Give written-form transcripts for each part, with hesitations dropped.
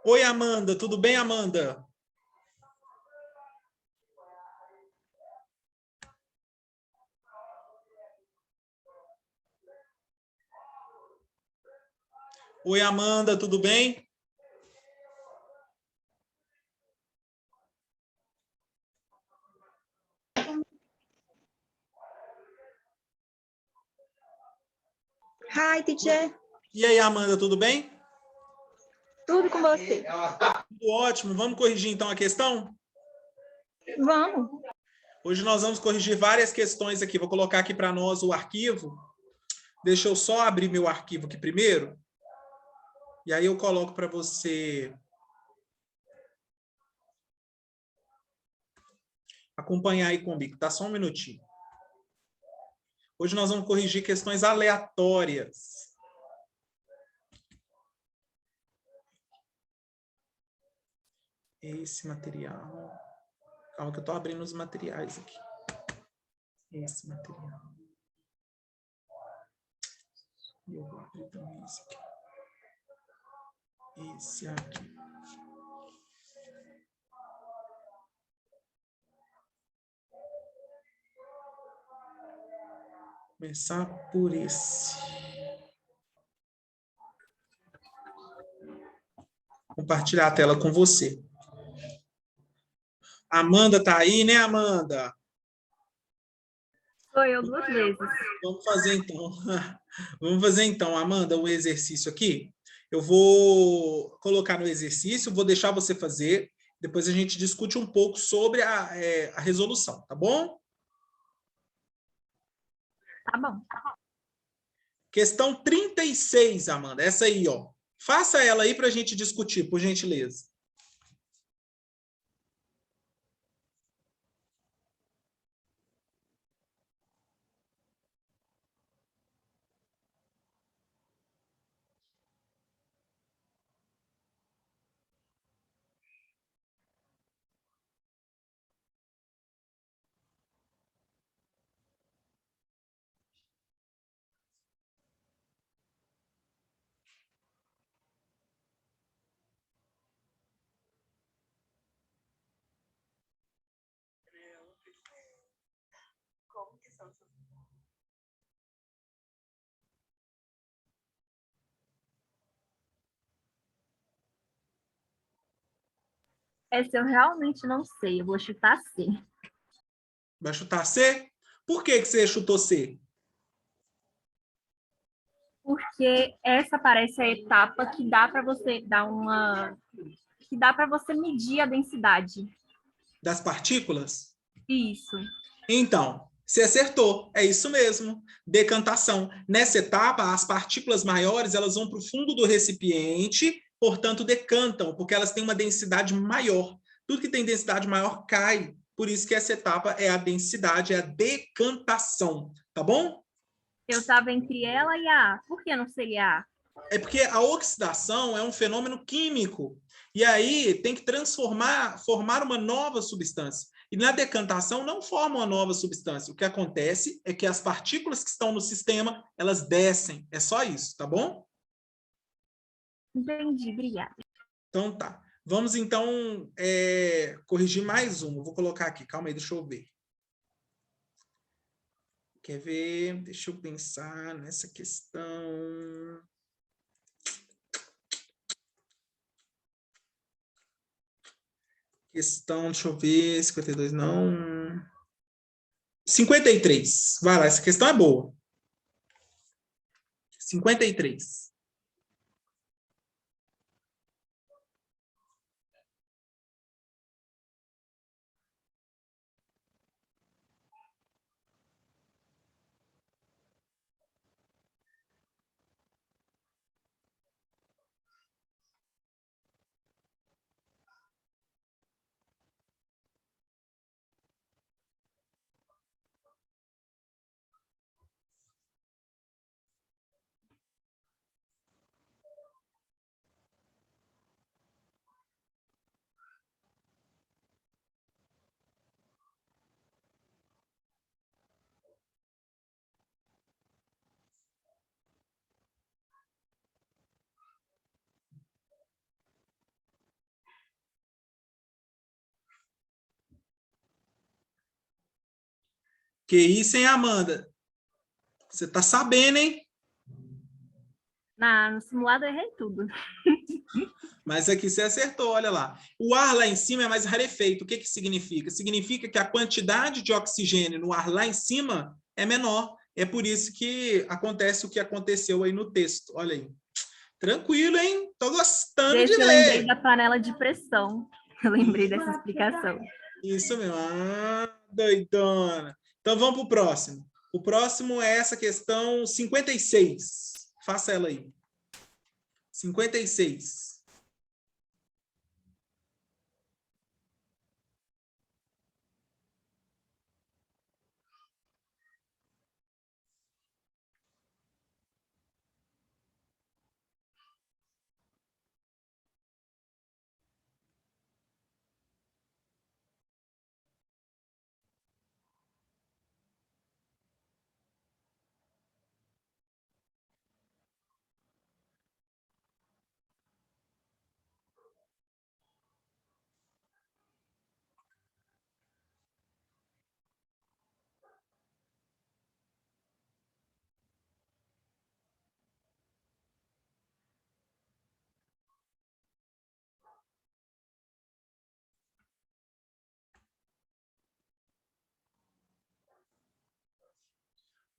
Oi, Amanda, tudo bem, Amanda? Oi, Amanda, tudo bem? Hi, teacher. E aí, Amanda, tudo bem? Tudo com você? Tudo ótimo. Vamos corrigir então a questão? Vamos. Hoje nós vamos corrigir várias questões aqui. Vou colocar aqui para nós o arquivo. Deixa eu só abrir meu arquivo aqui primeiro. E aí eu coloco para você acompanhar aí comigo, tá? Só um minutinho. Hoje nós vamos corrigir questões aleatórias. Esse material. Calma que eu estou abrindo os materiais aqui. Esse material. E eu vou abrir também esse aqui. Esse aqui. Começar por esse. Compartilhar a tela com você. Amanda tá aí, né, Amanda? Sou eu 2 vezes. Vamos fazer então. Vamos fazer então, Amanda, um exercício aqui. Eu vou colocar no exercício, vou deixar você fazer. Depois a gente discute um pouco sobre a resolução, tá bom? Tá bom. Questão 36, Amanda. Essa aí, ó. Faça ela aí para a gente discutir, por gentileza. Essa eu realmente não sei. Eu vou chutar C. Vai chutar C? Por que você chutou C? Porque essa parece a etapa que dá para você dar que dá para você medir a densidade. Das partículas? Isso. Então, você acertou, é isso mesmo. Decantação. Nessa etapa, as partículas maiores elas vão para o fundo do recipiente, portanto, decantam, porque elas têm uma densidade maior. Tudo que tem densidade maior cai. Por isso que essa etapa é a densidade, é a decantação. Tá bom? Eu estava entre ela e a A. Por que não seria A? É porque a oxidação é um fenômeno químico. E aí tem que formar uma nova substância. E na decantação não forma uma nova substância. O que acontece é que as partículas que estão no sistema, elas descem. É só isso, tá bom? Entendi, obrigada. Então tá. Vamos então corrigir mais uma. Vou colocar aqui, calma aí, deixa eu ver. Quer ver? Deixa eu pensar nessa questão. Questão, deixa eu ver, 52 não. 53. Vai lá, essa questão é boa. 53. Que isso, hein, Amanda? Você tá sabendo, hein? No simulado eu errei tudo. Mas aqui você acertou, olha lá. O ar lá em cima é mais rarefeito. O que que significa? Significa que a quantidade de oxigênio no ar lá em cima é menor. É por isso que acontece o que aconteceu aí no texto. Olha aí. Tranquilo, hein? Tô gostando de Desse eu lembrei ler. da panela de pressão. Eu lembrei dessa explicação. Isso mesmo. Ah, doidona. Então vamos para o próximo. O próximo é essa questão 56. Faça ela aí. 56.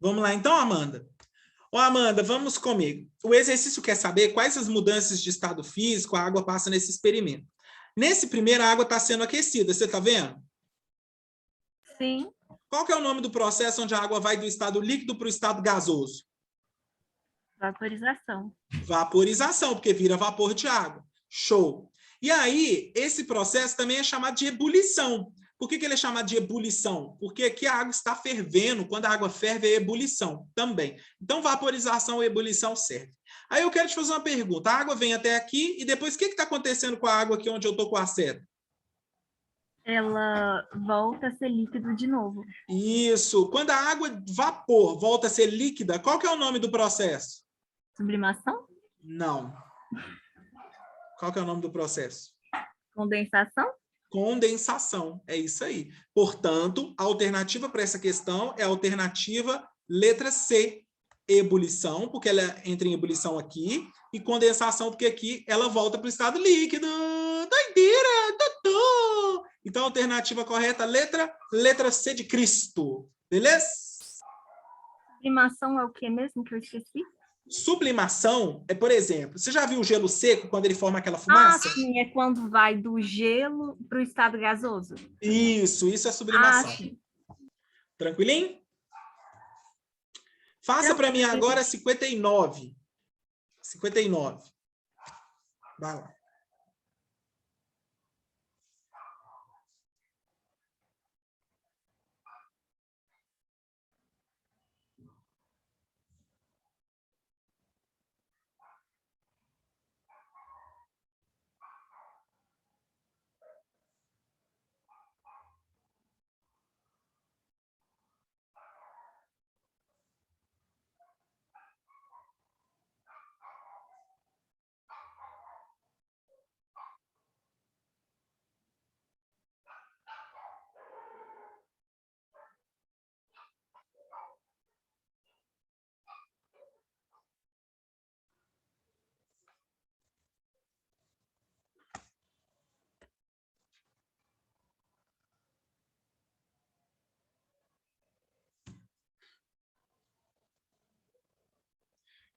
Vamos lá então, Amanda. Ô, Amanda, vamos comigo. O exercício quer saber quais as mudanças de estado físico a água passa nesse experimento. Nesse primeiro, a água está sendo aquecida, você está vendo? Sim. Qual que é o nome do processo onde a água vai do estado líquido para o estado gasoso? Vaporização. Vaporização, porque vira vapor de água. Show. E aí, esse processo também é chamado de ebulição. Por que ele é chamado de ebulição? Porque aqui a água está fervendo, quando a água ferve é ebulição também. Então, vaporização e ebulição serve. Aí eu quero te fazer uma pergunta. A água vem até aqui e depois o que está acontecendo com a água aqui onde eu estou com a seta? Ela volta a ser líquido de novo. Isso. Quando a água vapor volta a ser líquida, qual que é o nome do processo? Sublimação? Não. Qual que é o nome do processo? Condensação? Condensação. É isso aí. Portanto, a alternativa para essa questão é a alternativa letra C. Ebulição, porque ela entra em ebulição aqui, e condensação, porque aqui ela volta para o estado líquido. Doideira! Doutor! Então, a alternativa correta, letra C de Cristo. Beleza? Sublimação é o que mesmo que eu esqueci? Sublimação é, por exemplo, você já viu o gelo seco quando ele forma aquela fumaça? Sim, é quando vai do gelo para o estado gasoso. Isso é sublimação. Sim. Tranquilinho? Faça para mim agora 59. 59. Vai lá.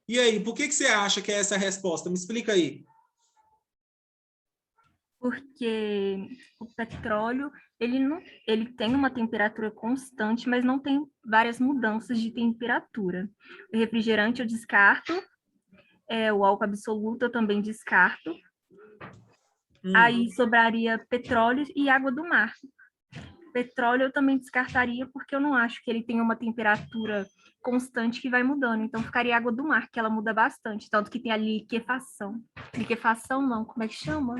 E aí, por que você acha que é essa a resposta? Me explica aí. Porque o petróleo, ele tem uma temperatura constante, mas não tem várias mudanças de temperatura. O refrigerante eu descarto, o álcool absoluto eu também descarto. Aí sobraria petróleo e água do mar. Petróleo eu também descartaria porque eu não acho que ele tem uma temperatura constante que vai mudando. Então ficaria água do mar, que ela muda bastante. Tanto que tem a liquefação. Liquefação não, como é que chama?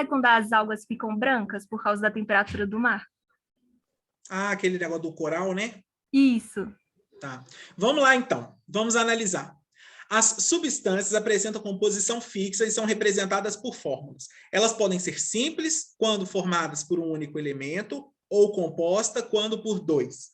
Quando as algas ficam brancas por causa da temperatura do mar. Aquele negócio do coral, né? Isso. Tá. Vamos lá, então. Vamos analisar. As substâncias apresentam composição fixa e são representadas por fórmulas. Elas podem ser simples, quando formadas por um único elemento, ou composta quando por 2.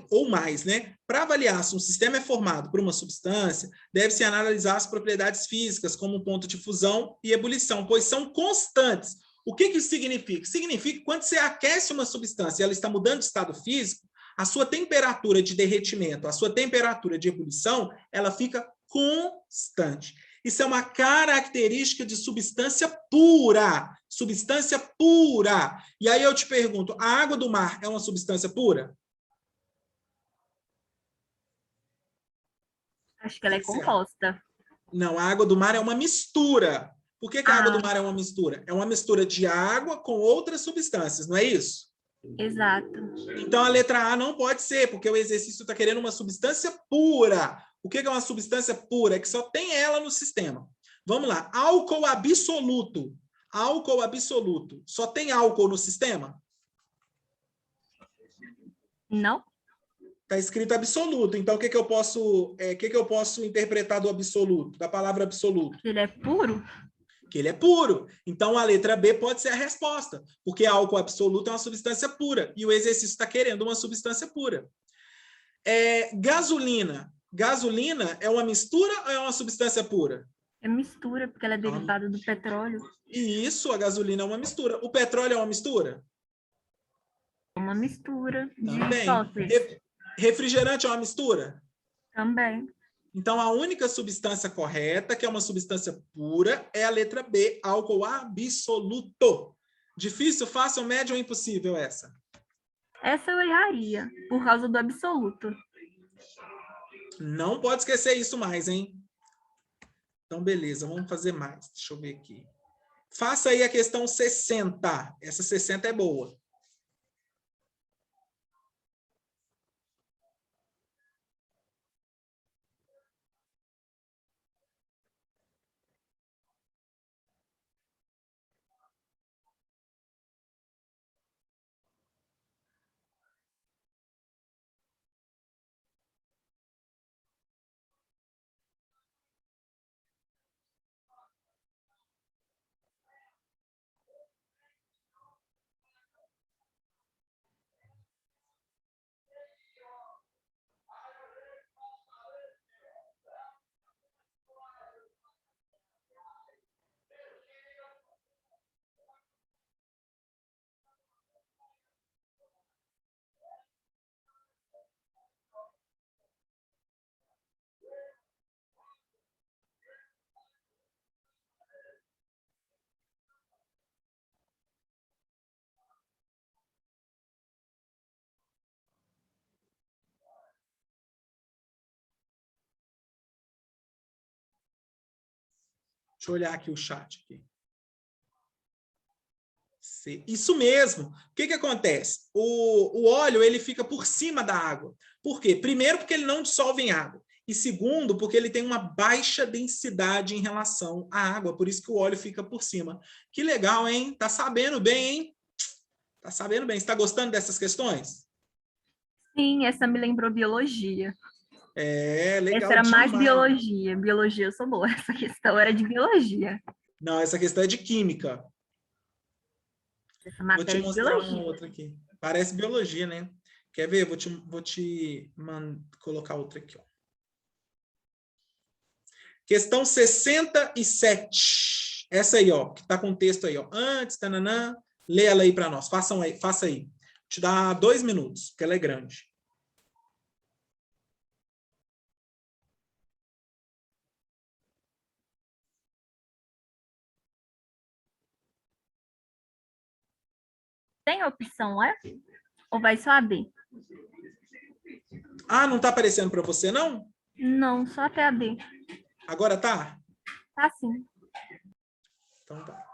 Ou mais, né? Para avaliar se um sistema é formado por uma substância, deve-se analisar as propriedades físicas, como o ponto de fusão e ebulição, pois são constantes. O que isso significa? Significa que quando você aquece uma substância e ela está mudando de estado físico, a sua temperatura de derretimento, a sua temperatura de ebulição, ela fica constante. Isso é uma característica de substância pura. Substância pura. E aí eu te pergunto, a água do mar é uma substância pura? Acho que O ela que é que você acha? composta. Não, a água do mar é uma mistura. Por que a água do Ah, mar é uma mistura? É uma mistura de água com outras substâncias, não é isso? exato. Então a letra A não pode ser, porque o exercício está querendo uma substância pura. O que é uma substância pura? É que só tem ela no sistema. Vamos lá. Álcool absoluto. Álcool absoluto. Só tem álcool no sistema? Não? Está escrito absoluto. Então, o que eu posso interpretar do absoluto, da palavra absoluto? Ele é puro? Que ele é puro. Então, a letra B pode ser a resposta, porque álcool absoluto é uma substância pura, e o exercício está querendo uma substância pura. Gasolina. Gasolina é uma mistura ou é uma substância pura? É mistura, porque ela é É uma... derivada do petróleo. E isso, a gasolina é uma mistura. O petróleo é uma mistura? É uma mistura de Também. sóceres. Refrigerante é uma mistura? Também. Então, a única substância correta, que é uma substância pura, é a letra B, álcool absoluto. Difícil, fácil, médio ou impossível essa? Essa eu erraria, por causa do absoluto. Não pode esquecer isso mais, hein? Então, beleza, vamos fazer mais. Deixa eu ver aqui. Faça aí a questão 60. Essa 60 é boa. Deixa eu olhar aqui o chat. Aqui. Isso mesmo. O que acontece? O óleo ele fica por cima da água. Por quê? Primeiro, porque ele não dissolve em água. E segundo, porque ele tem uma baixa densidade em relação à água. Por isso que o óleo fica por cima. Que legal, hein? Tá sabendo bem, hein? Tá sabendo bem. Você está gostando dessas questões? Sim, essa me lembrou biologia. Essa Legal era mais demais. biologia. Biologia eu sou boa. Essa questão era de biologia. Não, essa questão é de química. Essa Vou te matéria é de mostrar uma biologia. outra aqui. Parece biologia, né? Quer ver? Vou te colocar outra aqui. Ó. Questão 67. Essa aí, ó, que está com o texto aí, ó. Antes, tananã. Lê ela aí para nós. Faça aí. Te dá 2 minutos, porque ela é grande. Tem opção é? Ou vai só a B? Ah, não está aparecendo para você, não? Não, só até a B. Agora tá? Tá sim. Então tá.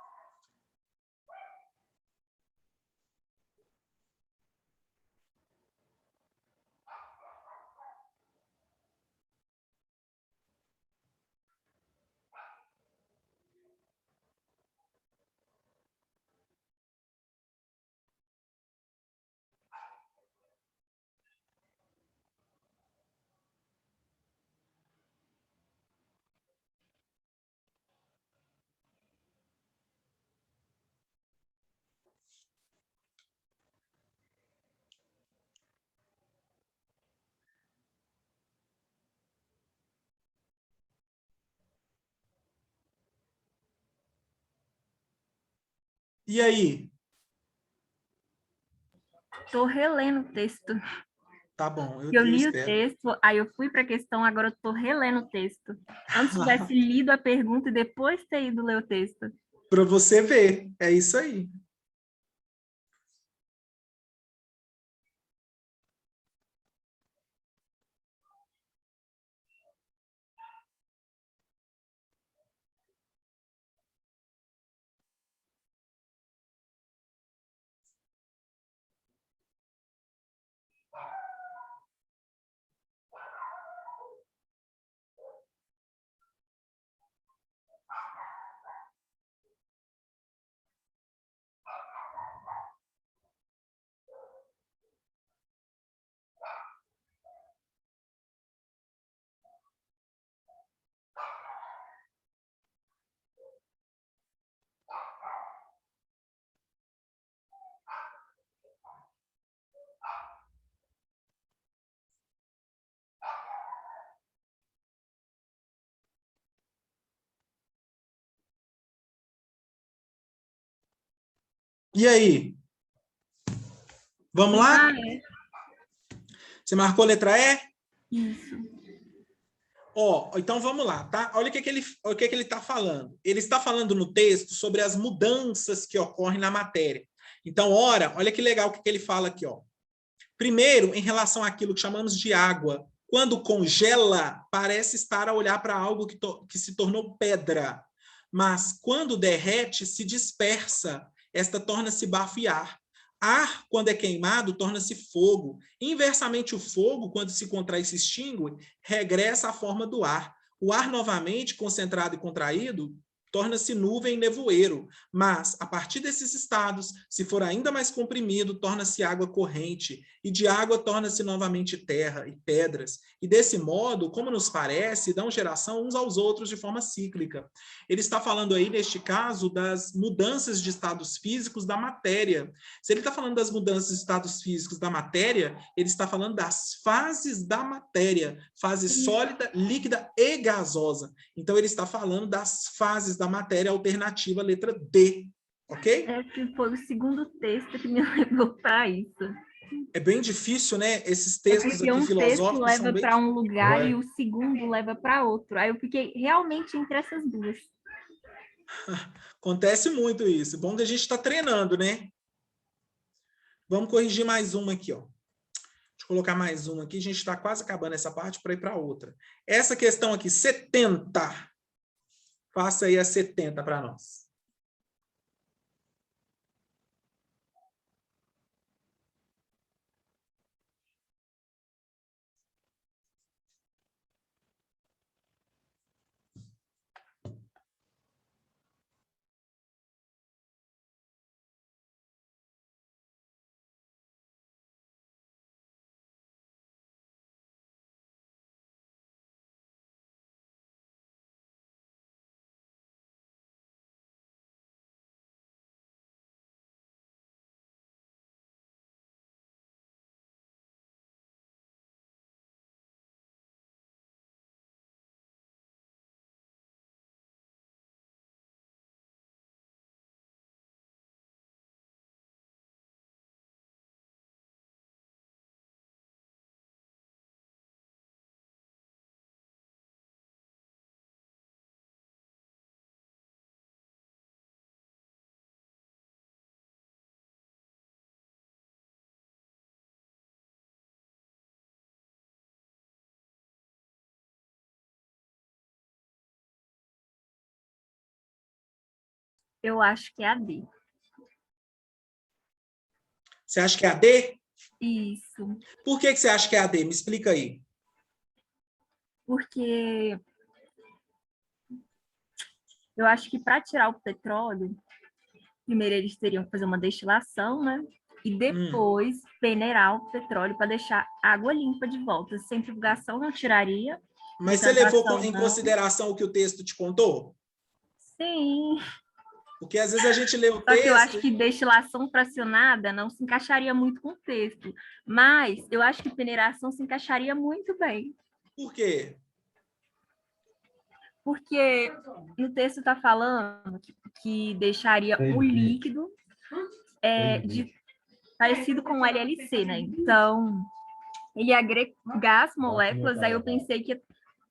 E aí? Estou relendo o texto. Tá bom, Eu eu li o espero. texto, aí eu fui para a questão, agora eu estou relendo o texto. Antes tivesse lido a pergunta e depois ter ido ler o texto. Para você ver, é isso aí. E aí? Vamos lá? Ah, é. Você marcou a letra E? Isso. Então vamos lá, tá? Olha o que ele está falando. Ele está falando no texto sobre as mudanças que ocorrem na matéria. Então, olha que legal o que ele fala aqui, ó. Primeiro, em relação àquilo que chamamos de água, quando congela, parece estar a olhar para algo que se tornou pedra, mas quando derrete, se dispersa. Esta torna-se bafo e ar. Ar, quando é queimado, torna-se fogo. Inversamente, o fogo, quando se contrai e se extingue, regressa à forma do ar. O ar, novamente, concentrado e contraído, torna-se nuvem e nevoeiro. Mas, a partir desses estados, se for ainda mais comprimido, torna-se água corrente. E de água torna-se novamente terra e pedras. E desse modo, como nos parece, dão geração uns aos outros de forma cíclica. Ele está falando aí, neste caso, das mudanças de estados físicos da matéria. Se ele está falando das mudanças de estados físicos da matéria, ele está falando das fases da matéria, fase sólida, líquida e gasosa. Então, ele está falando das fases da matéria, alternativa, letra D. Ok? É que foi o segundo texto que me levou para isso. É bem difícil, né? Esses É textos porque aqui um texto filosóficos são leva bem... para um lugar e o segundo leva para outro. Aí eu fiquei realmente entre essas duas. Acontece muito isso. Bom que a gente está treinando, né? Vamos corrigir mais uma aqui, ó. Deixa eu colocar mais uma aqui. A gente está quase acabando essa parte para ir para outra. Essa questão aqui, 70. Faça aí a 70 para nós. Eu acho que é a D. Você acha que é a D? Isso. Por que você acha que é a D? Me explica aí. Porque eu acho que para tirar o petróleo, primeiro eles teriam que fazer uma destilação, né? E depois peneirar o petróleo para deixar água limpa de volta. Centrifugação não tiraria, Mas você levou decantação em não. consideração o que o texto te contou? Sim. Porque às vezes a gente lê o Só que eu texto... acho que destilação fracionada não se encaixaria muito com o texto. Mas eu acho que peneiração se encaixaria muito bem. Por quê? Porque no texto está falando que deixaria o líquido parecido com o LLC, né? Então, ele ia agregar as moléculas, aí eu pensei que ia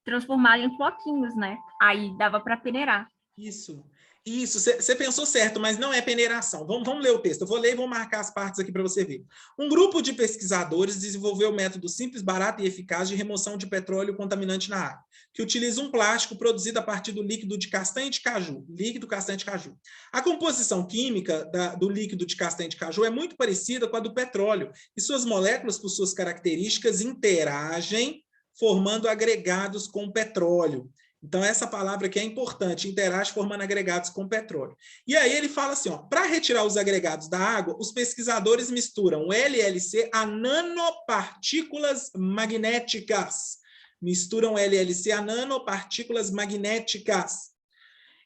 transformar em floquinhos, né? Aí dava para peneirar. Isso. Você pensou certo, mas não é peneiração. Vamos ler o texto. Eu vou ler e vou marcar as partes aqui para você ver. Um grupo de pesquisadores desenvolveu um método simples, barato e eficaz de remoção de petróleo contaminante na água, que utiliza um plástico produzido a partir do líquido de castanha de caju, líquido castanha de caju. A composição química do líquido de castanha de caju é muito parecida com a do petróleo, e suas moléculas, por suas características, interagem, formando agregados com o petróleo. Então, essa palavra aqui é importante, interage formando agregados com petróleo. E aí ele fala assim, para retirar os agregados da água, os pesquisadores misturam o LLC a nanopartículas magnéticas. Misturam LLC a nanopartículas magnéticas.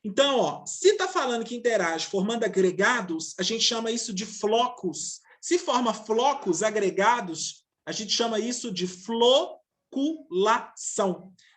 Então, se está falando que interage formando agregados, a gente chama isso de flocos. Se forma flocos agregados, a gente chama isso de floculação.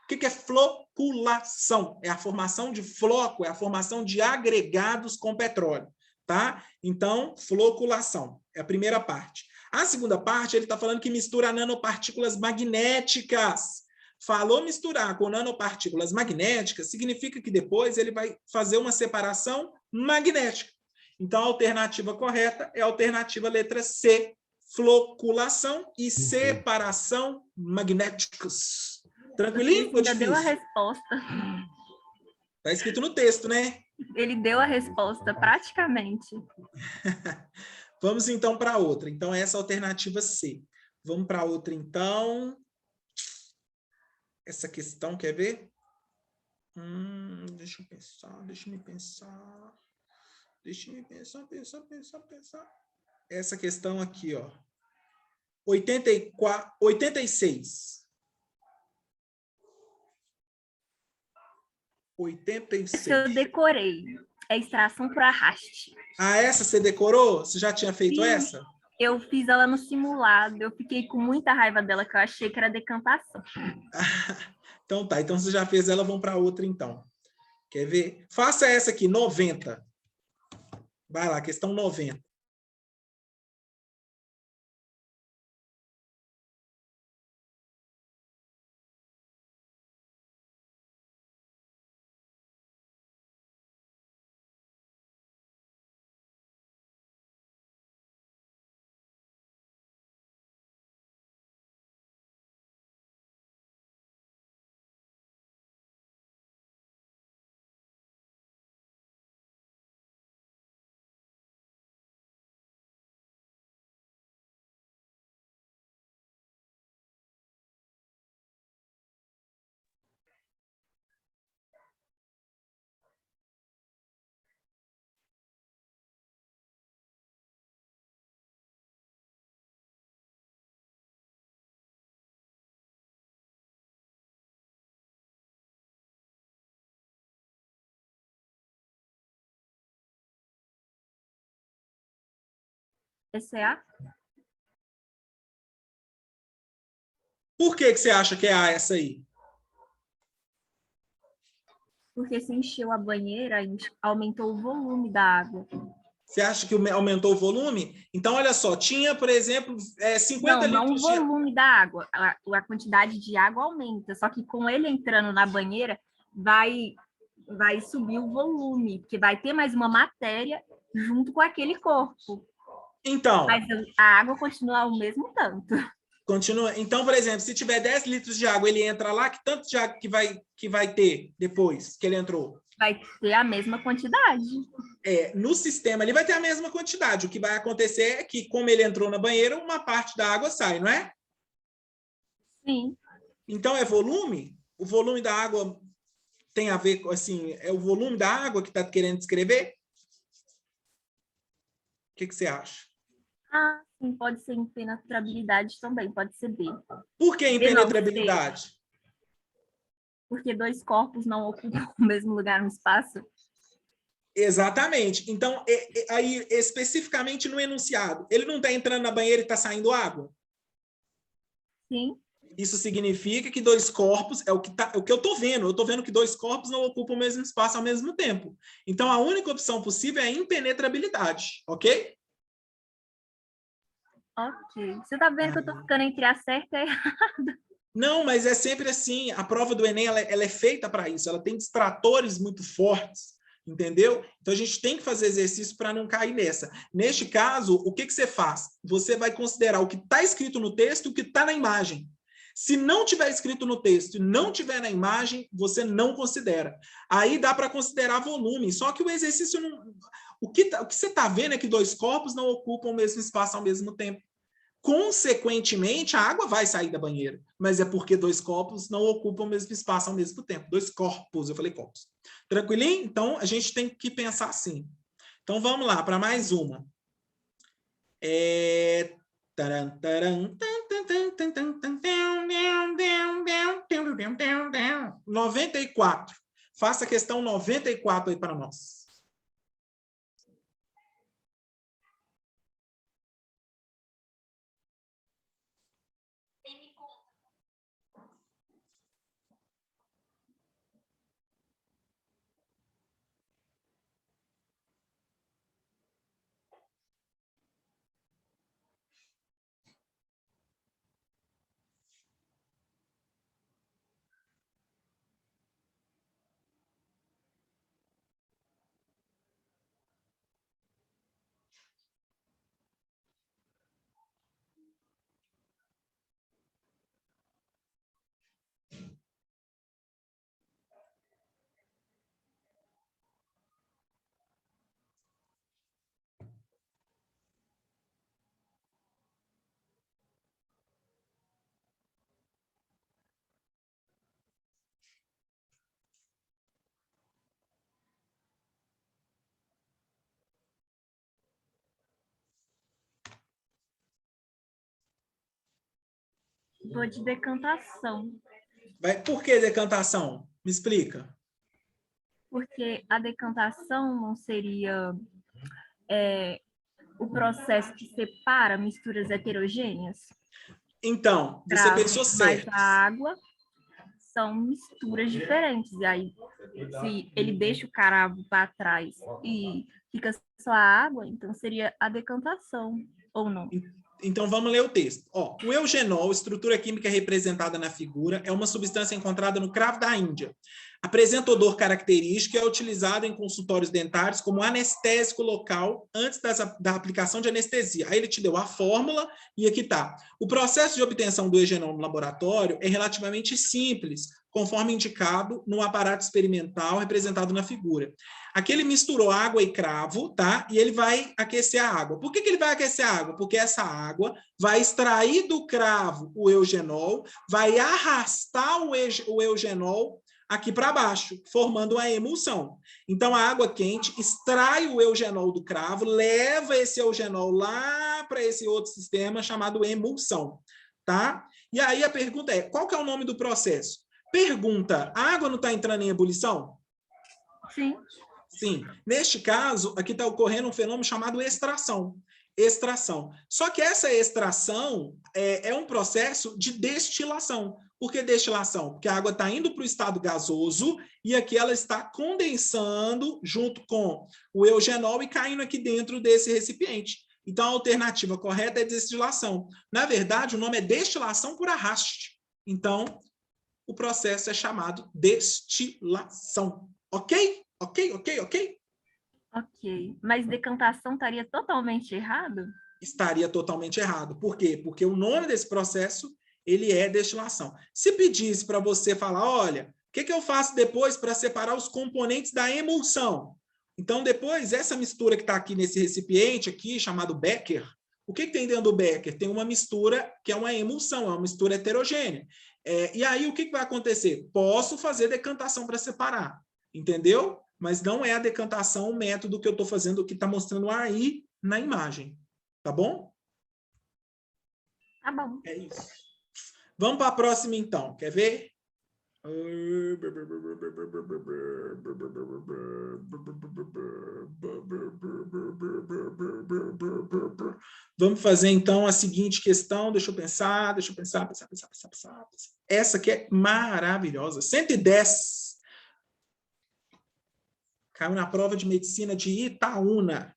O que é floculação? É a formação de floco, é a formação de agregados com petróleo, tá? Então, floculação é a primeira parte. A segunda parte, ele está falando que mistura nanopartículas magnéticas. Falou misturar com nanopartículas magnéticas, significa que depois ele vai fazer uma separação magnética. Então, a alternativa correta é a alternativa letra C, floculação e separação magnéticos. Tranquilinho ou difícil? Deu a resposta. Está escrito no texto, né? Ele deu a resposta, praticamente. Vamos, então, para outra. Então, essa é a alternativa C. Vamos para outra, então. Essa questão, quer ver? Deixa eu pensar, pensar. Essa questão aqui, ó. 86. 86. Essa eu decorei. É extração por arraste. Ah, essa você decorou? Você já tinha feito Sim, essa? eu fiz ela no simulado. Eu fiquei com muita raiva dela, que eu achei que era decantação. Então tá, então você já fez ela, vamos para outra então. Quer ver? Faça essa aqui, 90. Vai lá, questão 90. Essa é a? Por que você acha que é A essa aí? Porque se encheu a banheira e aumentou o volume da água. Você acha que aumentou o volume? Então, olha só, tinha, por exemplo, 50 não, litros não o volume da água. A quantidade de água aumenta, só que com ele entrando na banheira, vai subir o volume, porque vai ter mais uma matéria junto com aquele corpo. Então, mas a água continua o mesmo tanto. Continua. Então, por exemplo, se tiver 10 litros de água, ele entra lá, que tanto de água que vai ter depois que ele entrou? Vai ter a mesma quantidade. No sistema, ele vai ter a mesma quantidade. O que vai acontecer é que, como ele entrou na banheira, uma parte da água sai, não é? Sim. Então, é volume? O volume da água tem a ver com, assim, é o volume da água que está querendo descrever? O que você acha? Ah, sim, pode ser impenetrabilidade também, pode ser B. Por que impenetrabilidade? Porque dois corpos não ocupam o mesmo lugar no espaço. Exatamente. Então, aí, especificamente no enunciado, ele não está entrando na banheira e está saindo água? Sim. Isso significa que dois corpos é o que eu estou vendo. Eu estou vendo que dois corpos não ocupam o mesmo espaço ao mesmo tempo. Então, a única opção possível é a impenetrabilidade, ok? Ok. Você tá vendo que eu tô ficando entre a certa e a errada? Não, mas é sempre assim. A prova do Enem ela é feita para isso. Ela tem distratores muito fortes, entendeu? Então, a gente tem que fazer exercício para não cair nessa. Neste caso, o que você faz? Você vai considerar o que está escrito no texto e o que está na imagem. Se não tiver escrito no texto e não tiver na imagem, você não considera. Aí dá para considerar volume, só que o exercício não... O que você está vendo é que dois corpos não ocupam o mesmo espaço ao mesmo tempo. Consequentemente, a água vai sair da banheira, mas é porque dois corpos não ocupam o mesmo espaço ao mesmo tempo. Dois corpos, eu falei corpos. Tranquilinho? Então, a gente tem que pensar assim. Então, vamos lá para mais uma. 94. Faça a questão 94 aí para nós. Vou de decantação. Por que decantação? Me explica. Porque a decantação não seria o processo que separa misturas heterogêneas? Então, você Cravo pensou mais certo. a água são misturas diferentes. E aí, se ele deixa o cravo para trás e fica só a água, então seria a decantação, ou não? Então, vamos ler o texto. Ó, o eugenol, estrutura química representada na figura, é uma substância encontrada no cravo da Índia. Apresenta odor característico e é utilizado em consultórios dentários como anestésico local antes da aplicação de anestesia. Aí ele te deu a fórmula e aqui está. O processo de obtenção do eugenol no laboratório é relativamente simples, conforme indicado no aparato experimental representado na figura. Aqui ele misturou água e cravo, tá? E ele vai aquecer a água. Por que ele vai aquecer a água? Porque essa água vai extrair do cravo o eugenol, vai arrastar o eugenol aqui para baixo, formando uma emulsão. Então, a água quente extrai o eugenol do cravo, leva esse eugenol lá para esse outro sistema chamado emulsão, tá? E aí a pergunta é, qual que é o nome do processo? Pergunta, a água não está entrando em ebulição? Sim. Sim. Neste caso, aqui está ocorrendo um fenômeno chamado extração. Extração. Só que essa extração é um processo de destilação. Por que destilação? Porque a água está indo para o estado gasoso e aqui ela está condensando junto com o eugenol e caindo aqui dentro desse recipiente. Então, a alternativa correta é destilação. Na verdade, o nome é destilação por arraste. Então, o processo é chamado destilação. Ok? Ok? Ok. Mas decantação estaria totalmente errado? Estaria totalmente errado. Por quê? Porque o nome desse processo ele é destilação. Se pedisse para você falar, olha, o que eu faço depois para separar os componentes da emulsão? Então, depois, essa mistura que está aqui nesse recipiente aqui, chamado Becker, o que tem dentro do Becker? Tem uma mistura que é uma emulsão, é uma mistura heterogênea. E aí, o que vai acontecer? Posso fazer decantação para separar, entendeu? Mas não é a decantação o método que eu estou fazendo, que está mostrando aí na imagem. Tá bom? Tá bom. É isso. Vamos para a próxima, então. Quer ver? Vamos fazer, então, a seguinte questão. Deixa eu pensar. Essa aqui é maravilhosa. 110. Caiu na prova de medicina de Itaúna.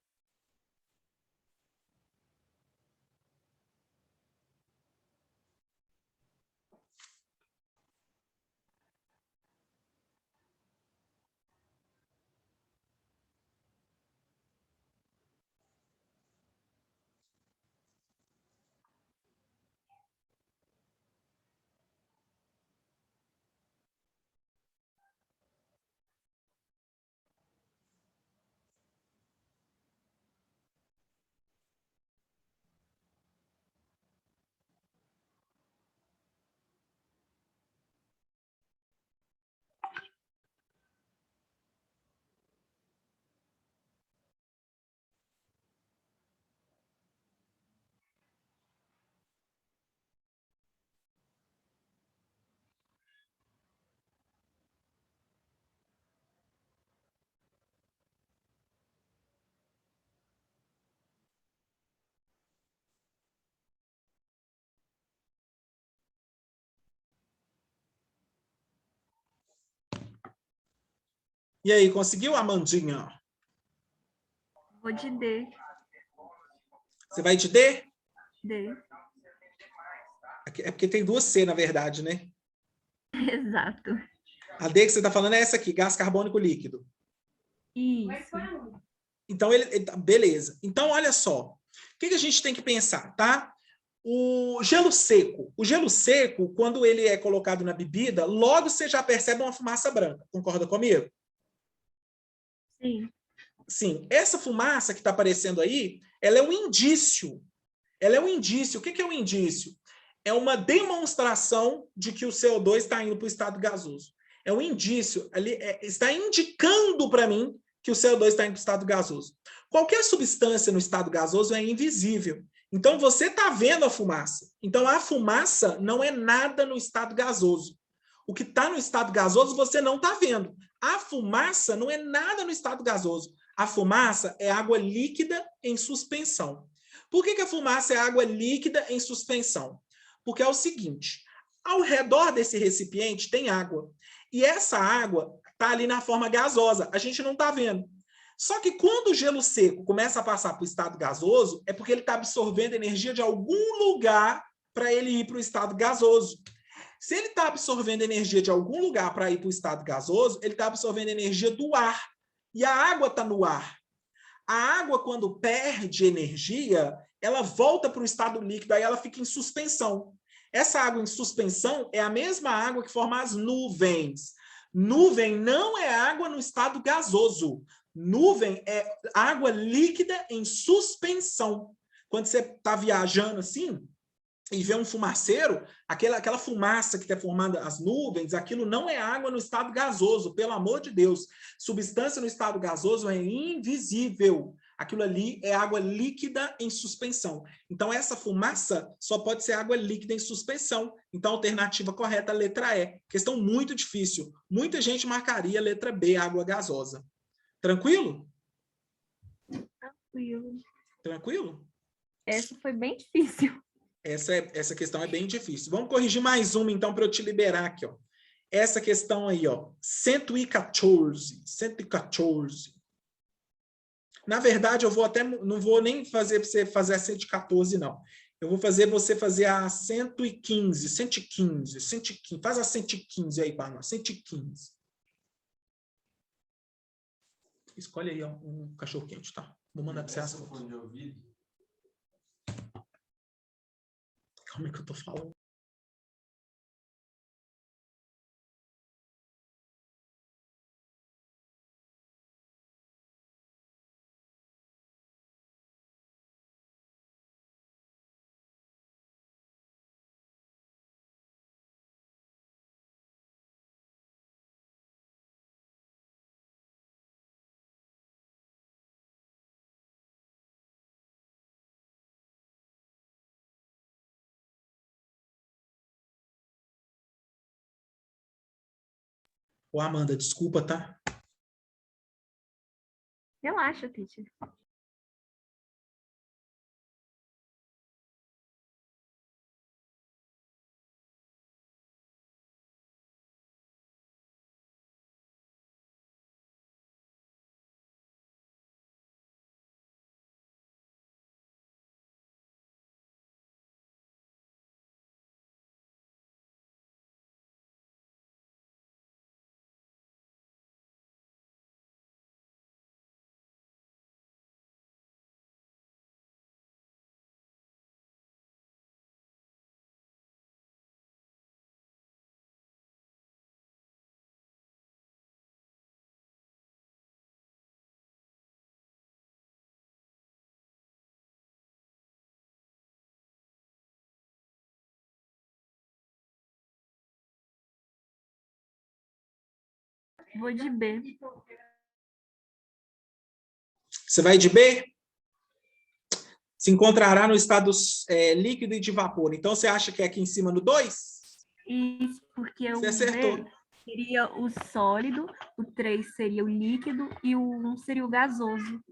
E aí, conseguiu, Amandinha? Vou de D. Você vai de D? D. É porque tem duas C, na verdade, né? Exato. A D que você está falando é essa aqui, gás carbônico líquido. Isso. Então, beleza. Então, olha só. O que a gente tem que pensar, tá? O gelo seco, quando ele é colocado na bebida, logo você já percebe uma fumaça branca. Concorda comigo? Sim. Sim. Essa fumaça que está aparecendo aí, ela é um indício. Ela é um indício. O que é um indício? É uma demonstração de que o CO2 está indo para o estado gasoso. É um indício. Está indicando para mim que o CO2 está indo para o estado gasoso. Qualquer substância no estado gasoso é invisível. Então, você está vendo a fumaça. Então, a fumaça não é nada no estado gasoso. O que está no estado gasoso, você não está vendo. A fumaça não é nada no estado gasoso. A fumaça é água líquida em suspensão. Por que a fumaça é água líquida em suspensão? Porque é o seguinte, ao redor desse recipiente tem água. E essa água está ali na forma gasosa. A gente não está vendo. Só que quando o gelo seco começa a passar para o estado gasoso, é porque ele está absorvendo energia de algum lugar para ele ir para o estado gasoso. Se ele está absorvendo energia de algum lugar para ir para o estado gasoso, ele está absorvendo energia do ar. E a água está no ar. A água, quando perde energia, ela volta para o estado líquido, aí ela fica em suspensão. Essa água em suspensão é a mesma água que forma as nuvens. Nuvem não é água no estado gasoso. Nuvem é água líquida em suspensão. Quando você está viajando assim, e vê um fumaceiro, aquela fumaça que está formando as nuvens, aquilo não é água no estado gasoso, pelo amor de Deus. Substância no estado gasoso é invisível. Aquilo ali é água líquida em suspensão. Então, essa fumaça só pode ser água líquida em suspensão. Então, a alternativa correta é a letra E. Questão muito difícil. Muita gente marcaria a letra B, água gasosa. Tranquilo? Tranquilo. Tranquilo? Essa foi bem difícil. Essa questão é bem difícil. Vamos corrigir mais uma, então, para eu te liberar aqui. Ó. Essa questão aí, ó, 114. 114. Na verdade, eu vou até, não vou nem fazer para você fazer a 114, não. Eu vou fazer você fazer a 115, 115, 115. Faz a 115 aí para nós, 115. Escolhe aí ó, um cachorro-quente, tá? Vou mandar para você as fotos. Calma aí que eu tô falando. Ô, Amanda, desculpa, tá? Relaxa, teacher. Vou de B. Você vai de B? Se encontrará no estado líquido e de vapor. Então, você acha que é aqui em cima no 2? Isso, porque Você o acertou. B seria o sólido, o 3 seria o líquido e o 1 seria o gasoso.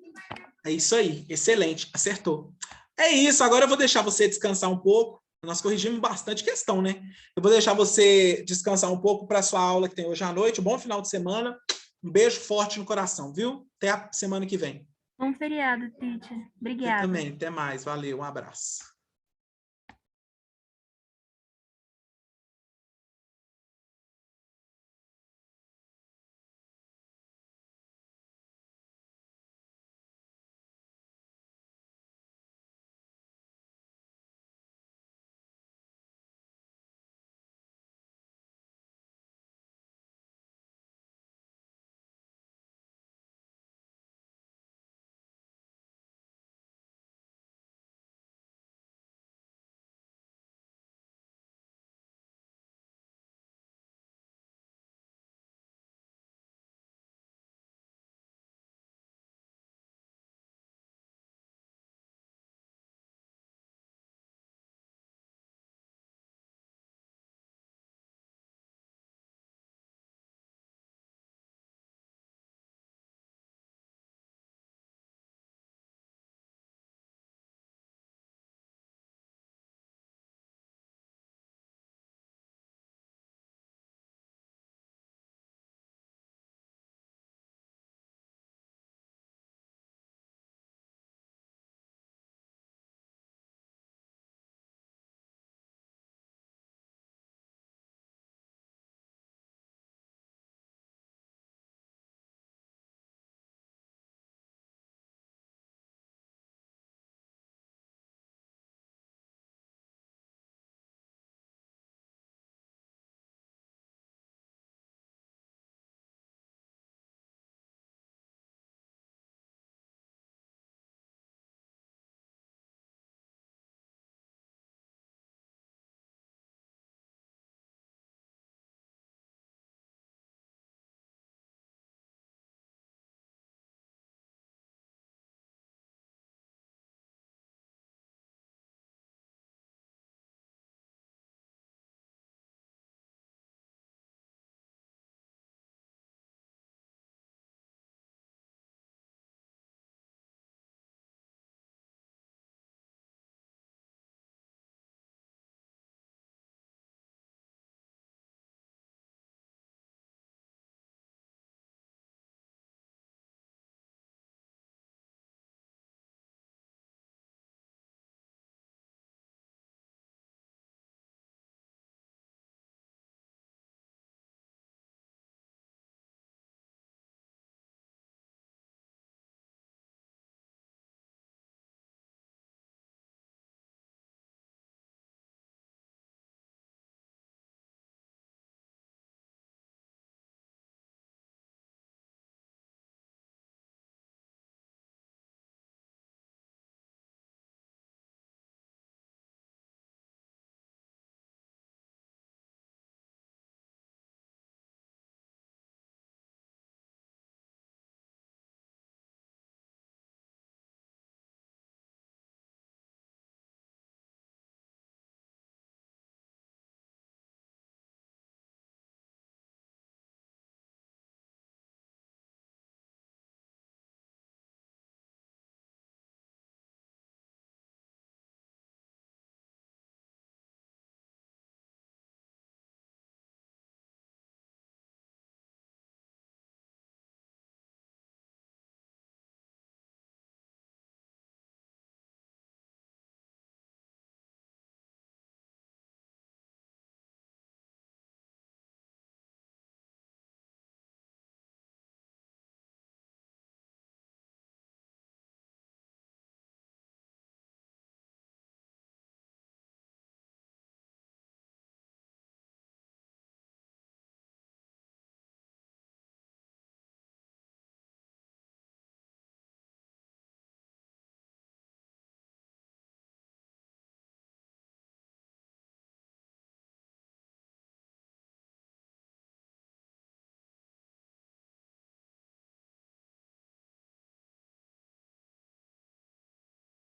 É isso aí, excelente, acertou. É isso, agora eu vou deixar você descansar um pouco. Nós corrigimos bastante questão, né? Eu vou deixar você descansar um pouco para a sua aula que tem hoje à noite. Um bom final de semana. Um beijo forte no coração, viu? Até a semana que vem. Bom feriado, teacher. Você Obrigada. também, até mais. Valeu, um abraço.